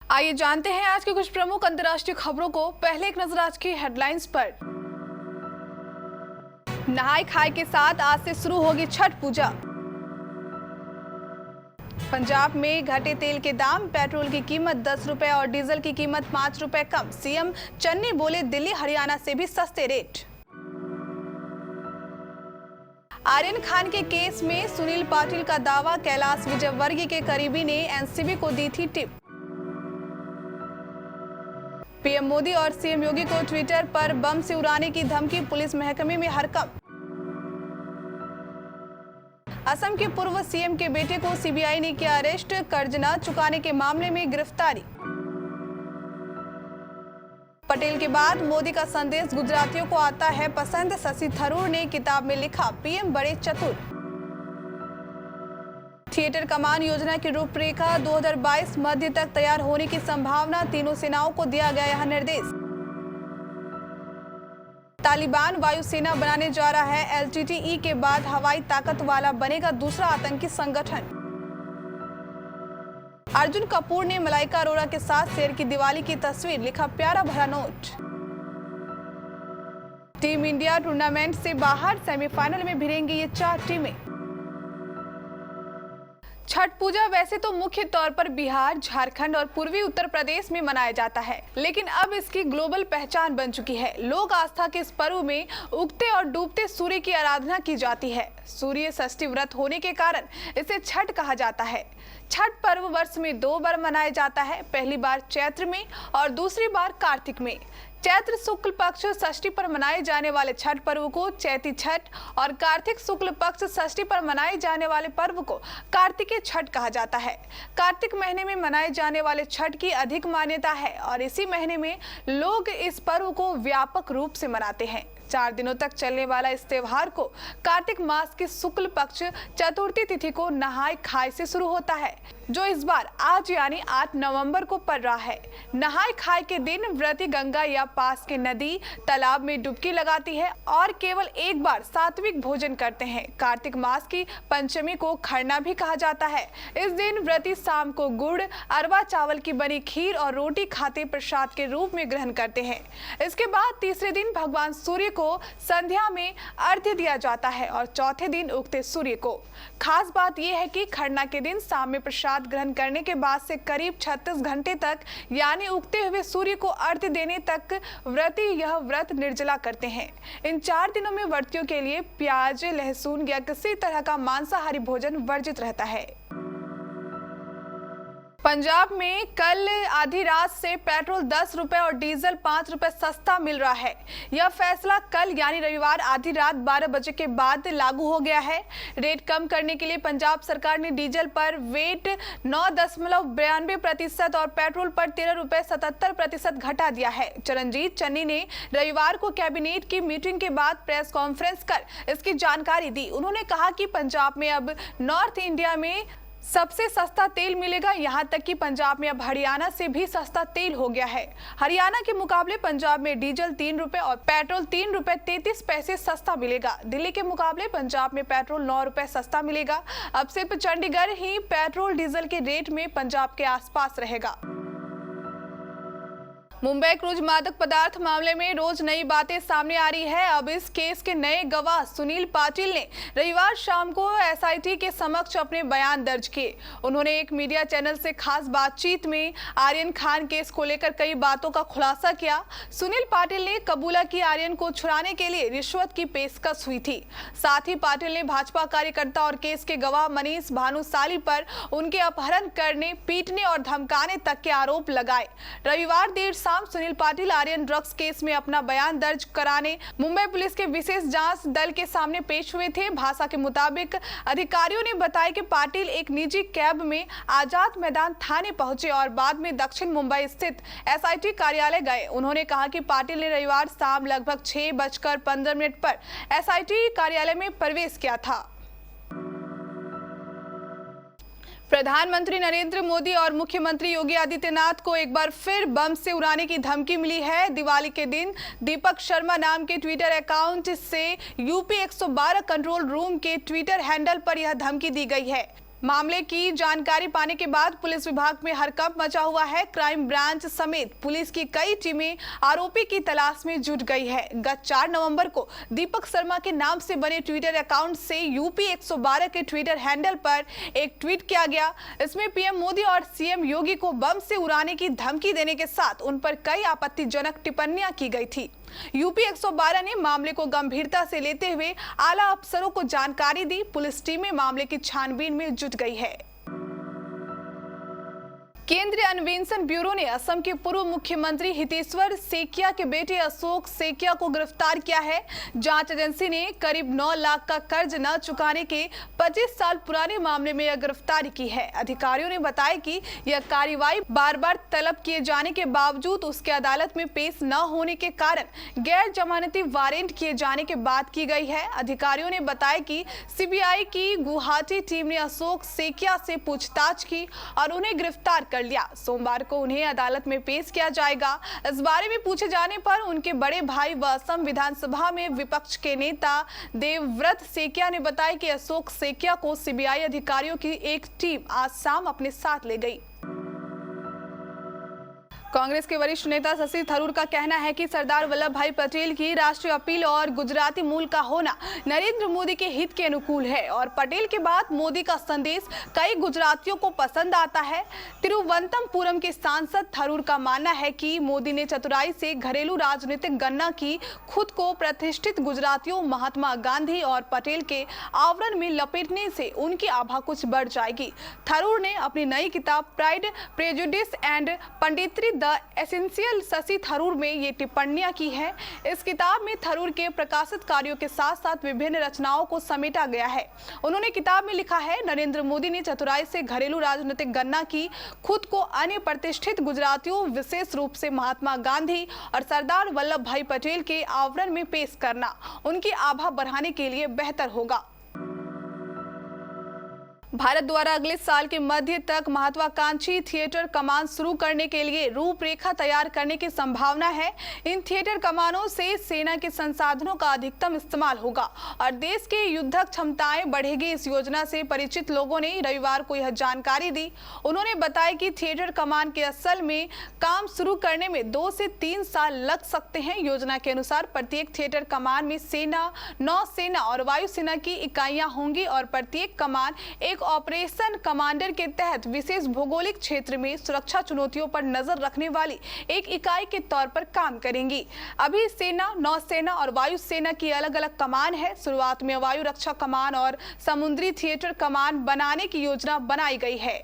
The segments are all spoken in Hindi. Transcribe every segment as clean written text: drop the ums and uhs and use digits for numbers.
आइए जानते हैं आज के कुछ प्रमुख अंतर्राष्ट्रीय खबरों को। पहले एक नजर आज की हेडलाइंस पर। नहाय खाए के साथ आज से शुरू होगी छठ पूजा। पंजाब में घटे तेल के दाम, पेट्रोल की कीमत 10 रुपए और डीजल की कीमत 5 रुपए कम। सीएम चन्नी बोले दिल्ली हरियाणा से भी सस्ते रेट। आर्यन खान के केस में सुनील पाटिल का दावा, कैलाश विजयवर्गीय के करीबी ने एनसीबी को दी थी टिप। पीएम मोदी और सीएम योगी को ट्विटर पर बम से उड़ाने की धमकी, पुलिस महकमे में हड़कंप। असम के पूर्व सीएम के बेटे को सीबीआई ने किया अरेस्ट, कर्ज न चुकाने के मामले में गिरफ्तारी। पटेल के बाद मोदी का संदेश गुजरातियों को आता है पसंद, शशि थरूर ने किताब में लिखा, पीएम बड़े चतुर। थिएटर कमान योजना की रूपरेखा 2022 मध्य तक तैयार होने की संभावना, तीनों सेनाओं को दिया गया यह निर्देश। तालिबान वायुसेना बनाने जा रहा है, एलटीटीई के बाद हवाई ताकत वाला बनेगा दूसरा आतंकी संगठन। अर्जुन कपूर ने मलाइका अरोड़ा के साथ शेर की दिवाली की तस्वीर, लिखा प्यारा भरा नोट। टीम इंडिया टूर्नामेंट से बाहर, सेमीफाइनल में भिड़ेंगी ये 4 टीमें। छठ पूजा वैसे तो मुख्य तौर पर बिहार, झारखंड और पूर्वी उत्तर प्रदेश में मनाया जाता है, लेकिन अब इसकी ग्लोबल पहचान बन चुकी है। लोक आस्था के इस पर्व में उगते और डूबते सूर्य की आराधना की जाती है। सूर्य षष्ठी व्रत होने के कारण इसे छठ कहा जाता है। छठ पर्व वर्ष में 2 बार मनाया जाता है, पहली बार चैत्र में और दूसरी बार कार्तिक में। चैत्र शुक्ल पक्ष षष्ठी पर मनाए जाने वाले छठ पर्व को चैती छठ और कार्तिक शुक्ल पक्ष षष्ठी पर मनाए जाने वाले पर्व को कार्तिकीय छठ कहा जाता है। कार्तिक महीने में मनाए जाने वाले छठ की अधिक मान्यता है और इसी महीने में लोग इस पर्व को व्यापक रूप से मनाते हैं। 4 दिनों तक चलने वाला इस त्योहार को कार्तिक मास की शुक्ल पक्ष चतुर्थी तिथि को नहाय खाए से शुरू होता है, जो इस बार आज यानी 8 नवंबर को पड़ रहा है। नहाय खाए के दिन व्रती गंगा या पास के नदी, तालाब में डुबकी लगाती है और केवल एक बार सात्विक भोजन करते हैं। कार्तिक मास की पंचमी को खरना भी कहा जाता है। इस दिन व्रती शाम को गुड़, अरवा चावल की बनी खीर और रोटी खाते प्रसाद के रूप में ग्रहण करते हैं। इसके बाद तीसरे दिन भगवान सूर्य को संध्या में अर्घ्य दिया जाता है और चौथे दिन उगते सूर्य को। खास बात यह है कि खरना के दिन शाम में प्रसाद ग्रहण करने के बाद से करीब 36 घंटे तक यानी उगते हुए सूर्य को अर्घ्य देने तक व्रती यह व्रत निर्जला करते हैं। इन 4 दिनों में व्रतियों के लिए प्याज, लहसुन या किसी तरह का मांसाहारी भोजन वर्जित रहता है। पंजाब में कल आधी रात से पेट्रोल 10 रुपए और डीजल 5 रुपए सस्ता मिल रहा है। यह फैसला कल यानी रविवार आधी रात 12 बजे के बाद लागू हो गया है। रेट कम करने के लिए पंजाब सरकार ने डीजल पर वेट 9.92% और पेट्रोल पर 13 रुपए 77% घटा दिया है। चरणजीत चन्नी ने रविवार को कैबिनेट की मीटिंग के बाद प्रेस कॉन्फ्रेंस कर इसकी जानकारी दी। उन्होंने कहा कि पंजाब में अब नॉर्थ इंडिया में सबसे सस्ता तेल मिलेगा, यहां तक कि पंजाब में अब हरियाणा से भी सस्ता तेल हो गया है। हरियाणा के मुकाबले पंजाब में डीजल 3 रुपए और पेट्रोल 3 रुपए 33 पैसे सस्ता मिलेगा। दिल्ली के मुकाबले पंजाब में पेट्रोल 9 रुपए सस्ता मिलेगा। अब सिर्फ चंडीगढ़ ही पेट्रोल डीजल के रेट में पंजाब के आसपास रहेगा। मुंबई क्रूज मादक पदार्थ मामले में रोज नई बातें सामने आ रही है। अब इस केस के नए गवाह सुनील पाटिल ने रविवार शाम को एसआईटी के समक्ष अपने बयान दर्ज किए। उन्होंने एक मीडिया चैनल से खास बातचीत में आर्यन खान केस को लेकर कई बातों का खुलासा किया। सुनील पाटिल ने कबूला कि आर्यन को छुड़ाने के लिए रिश्वत की पेशकश हुई थी। साथ ही पाटिल ने भाजपा कार्यकर्ता और केस के गवाह मनीष भानुशाली पर उनके अपहरण करने, पीटने और धमकाने तक के आरोप लगाए। रविवार देर सुनील पाटिल आर्यन ड्रग्स केस में अपना बयान दर्ज कराने मुंबई पुलिस के विशेष जांच दल के सामने पेश हुए थे। भाषा के मुताबिक अधिकारियों ने बताया कि पाटिल एक निजी कैब में आजाद मैदान थाने पहुंचे और बाद में दक्षिण मुंबई स्थित एसआईटी कार्यालय गए। उन्होंने कहा कि पाटिल ने रविवार शाम लगभग 6:15 पर एसआईटी कार्यालय में प्रवेश किया था। प्रधानमंत्री नरेंद्र मोदी और मुख्यमंत्री योगी आदित्यनाथ को एक बार फिर बम से उड़ाने की धमकी मिली है। दिवाली के दिन दीपक शर्मा नाम के ट्विटर अकाउंट से यूपी 112 कंट्रोल रूम के ट्विटर हैंडल पर यह धमकी दी गई है। मामले की जानकारी पाने के बाद पुलिस विभाग में हड़कंप मचा हुआ है। क्राइम ब्रांच समेत पुलिस की कई टीमें आरोपी की तलाश में जुट गई है। गत 4 नवंबर को दीपक शर्मा के नाम से बने ट्विटर अकाउंट से यूपी 112 के ट्विटर हैंडल पर एक ट्वीट किया गया। इसमें पीएम मोदी और सीएम योगी को बम से उड़ाने की धमकी देने के साथ उन पर कई आपत्तिजनक टिप्पणियां की गई थी। यूपी 112 ने मामले को गंभीरता से लेते हुए आला अफसरों को जानकारी दी। पुलिस टीमें मामले की छानबीन में जुट गई है। केंद्रीय अन्वेषण ब्यूरो ने असम के पूर्व मुख्यमंत्री हितेश्वर सेकिया के बेटे अशोक सेकिया को गिरफ्तार किया है। जांच एजेंसी ने करीब 9 लाख का कर्ज न चुकाने के 25 साल पुराने मामले में यह गिरफ्तारी की है। अधिकारियों ने बताया कि यह कार्रवाई बार बार तलब किए जाने के बावजूद उसके अदालत में पेश न होने के कारण गैर जमानती वारंट किए जाने के बाद की गई है। अधिकारियों ने बताया कि सीबीआई की गुवाहाटी टीम ने अशोक सेकिया से पूछताछ की और उन्हें गिरफ्तार कर लिया। सोमवार को उन्हें अदालत में पेश किया जाएगा। इस बारे में पूछे जाने पर उनके बड़े भाई व असम विधानसभा में विपक्ष के नेता देवव्रत सेकिया ने बताया कि अशोक सेकिया को सीबीआई अधिकारियों की एक टीम आज शाम अपने साथ ले गई। कांग्रेस के वरिष्ठ नेता शशि थरूर का कहना है कि सरदार वल्लभ भाई पटेल की राष्ट्रीय अपील और गुजराती मूल का होना नरेंद्र मोदी के हित के अनुकूल है और पटेल के बाद मोदी का संदेश कई गुजरातियों को पसंद आता है। तिरुवनंतपुरम के सांसद थरूर का मानना है कि मोदी ने चतुराई से घरेलू राजनीतिक गणना की खुद को प्रतिष्ठित गुजरातियों महात्मा गांधी और पटेल के आवरण में लपेटने से उनकी आभा कुछ बढ़ जाएगी। थरूर ने अपनी नई किताब pride prejudice and punditry the essential Shashi Tharoor में ये टिप्पणियां की है। इस किताब में थरूर के प्रकाशित कार्यों के साथ साथ विभिन्न रचनाओं को समेटा गया है। उन्होंने किताब में लिखा है, नरेंद्र मोदी ने चतुराई से घरेलू राजनीतिक गणना की खुद को अन्य प्रतिष्ठित गुजरातियों विशेष रूप से महात्मा गांधी और सरदार वल्लभ भाई पटेल के आवरण में पेश करना उनकी आभा बढ़ाने के लिए बेहतर होगा। भारत द्वारा अगले साल के मध्य तक महत्वाकांक्षी थिएटर कमान शुरू करने के लिए रूपरेखा तैयार करने की संभावना है। इन थिएटर कमानों से सेना के संसाधनों का अधिकतम इस्तेमाल होगा और देश की युद्धक क्षमताएं बढ़ेगी। इस योजना से परिचित लोगों ने रविवार को यह जानकारी दी। उन्होंने बताया कि थिएटर कमान के असल में काम शुरू करने में 2 से 3 साल लग सकते हैं। योजना के अनुसार प्रत्येक थिएटर कमान में सेना, नौसेना और वायुसेना की इकाइयां होंगी और प्रत्येक कमान एक ऑपरेशन कमांडर के तहत विशेष भौगोलिक क्षेत्र में सुरक्षा चुनौतियों पर नजर रखने वाली एक इकाई के तौर पर काम करेंगी। अभी सेना, नौसेना और वायुसेना की अलग-अलग कमान है। शुरुआत में वायु रक्षा कमान और समुद्री थिएटर कमान बनाने की योजना बनाई गई है।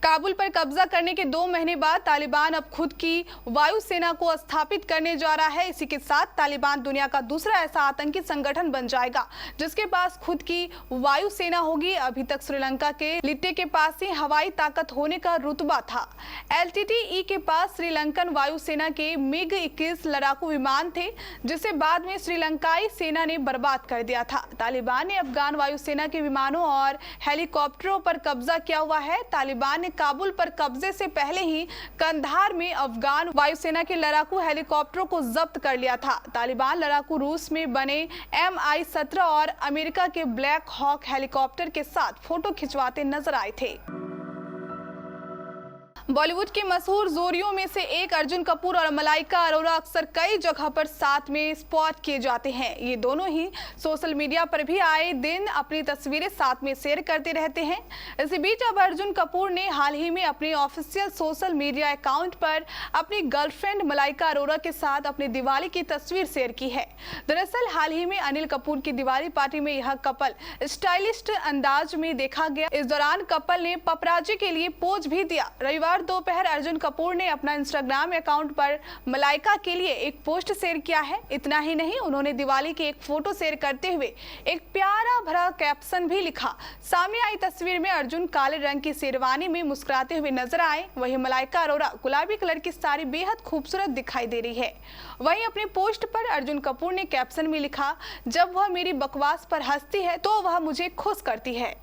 काबुल पर कब्जा करने के 2 महीने बाद तालिबान अब खुद की वायुसेना को स्थापित करने जा रहा है। इसी के साथ तालिबान दुनिया का दूसरा ऐसा आतंकी संगठन बन जाएगा जिसके पास खुद की वायुसेना होगी। अभी तक श्रीलंका के लिट्टे के पास ही हवाई ताकत होने का रुतबा था। LTTE के पास श्रीलंकन वायुसेना के MiG-21 लड़ाकू विमान थे जिसे बाद में श्रीलंकाई सेना ने बर्बाद कर दिया था। तालिबान ने अफगान वायुसेना के विमानों और हेलीकॉप्टरों पर कब्जा किया हुआ है। तालिबान ने काबुल पर कब्जे से पहले ही कंधार में अफगान वायुसेना के लड़ाकू हेलीकॉप्टरों को जब्त कर लिया था। तालिबान लड़ाकू रूस में बने MI-17 और अमेरिका के ब्लैक हॉक हेलीकॉप्टर के साथ फोटो खिंचवाते नजर आए थे। बॉलीवुड के मशहूर जोड़ियों में से एक अर्जुन कपूर और मलाइका अरोरा अक्सर कई जगह पर साथ में स्पॉट किए जाते हैं। ये दोनों ही सोशल मीडिया पर भी आए दिन अपनी तस्वीरें साथ में शेयर करते रहते हैं। इसी बीच अब अर्जुन कपूर ने हाल ही में अपने ऑफिशियल सोशल मीडिया अकाउंट पर अपनी गर्लफ्रेंड मलाइका अरोरा के साथ अपनी दिवाली की तस्वीर शेयर की है। दरअसल हाल ही में अनिल कपूर की दिवाली पार्टी में यह कपल स्टाइलिस्ट अंदाज में देखा गया। इस दौरान कपल ने पपराजी के लिए पोज भी दिया। रविवार दोपहर अर्जुन कपूर ने अपना इंस्टाग्राम अकाउंट पर मलाइका के लिए एक पोस्ट शेयर किया है। इतना ही नहीं, उन्होंने दिवाली की एक फोटो शेयर करते हुए एक प्यारा भरा कैप्शन भी लिखा। सामने आई तस्वीर में अर्जुन काले रंग की शेरवानी में मुस्कुराते हुए नजर आए, वहीं मलाइका अरोरा गुलाबी कलर की साड़ी बेहद खूबसूरत दिखाई दे रही है। वहीं अपने पोस्ट पर अर्जुन कपूर ने कैप्शन में लिखा, जब वह मेरी बकवास पर हंसती है तो वह मुझे खुश करती है।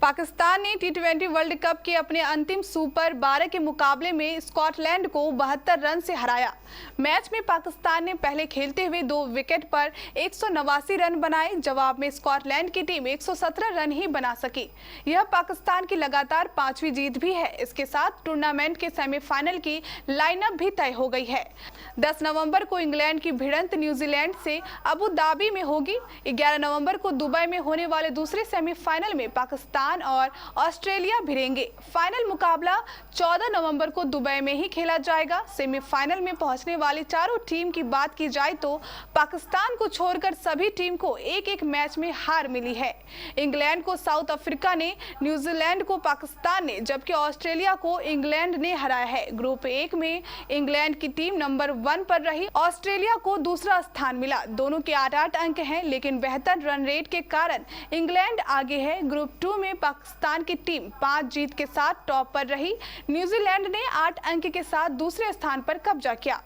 पाकिस्तान ने टी20 वर्ल्ड कप के अपने अंतिम सुपर 12 के मुकाबले में स्कॉटलैंड को 72 रन से हराया। मैच में पाकिस्तान ने पहले खेलते हुए 2 विकेट पर 189 रन बनाए। जवाब में स्कॉटलैंड की टीम 117 रन ही बना सकी। यह पाकिस्तान की लगातार 5वीं जीत भी है। इसके साथ टूर्नामेंट के सेमीफाइनल की लाइनअप भी तय हो गई है। 10 नवंबर को इंग्लैंड की भिड़ंत न्यूजीलैंड से अबू धाबी में होगी। 11 नवंबर को दुबई में होने वाले दूसरे सेमीफाइनल में पाकिस्तान और ऑस्ट्रेलिया भिड़ेंगे। फाइनल मुकाबला 14 नवंबर को दुबई में ही खेला जाएगा। सेमीफाइनल में पहुंचने वाली चारों टीम की बात की जाए तो पाकिस्तान को छोड़कर सभी टीम को एक-एक मैच में हार मिली है। इंग्लैंड को साउथ अफ्रीका ने, न्यूजीलैंड को पाकिस्तान ने, जबकि ऑस्ट्रेलिया को इंग्लैंड ने हराया है। ग्रुप 1 में इंग्लैंड की टीम नंबर 1 पर रही, ऑस्ट्रेलिया को दूसरा स्थान मिला। दोनों के 8-8 अंक हैं, लेकिन बेहतर रन रेट के कारण इंग्लैंड आगे है। ग्रुप 2 में पाकिस्तान की टीम 5 जीत के साथ टॉप पर रही। न्यूजीलैंड ने 8 अंक के साथ दूसरे स्थान पर कब्जा किया।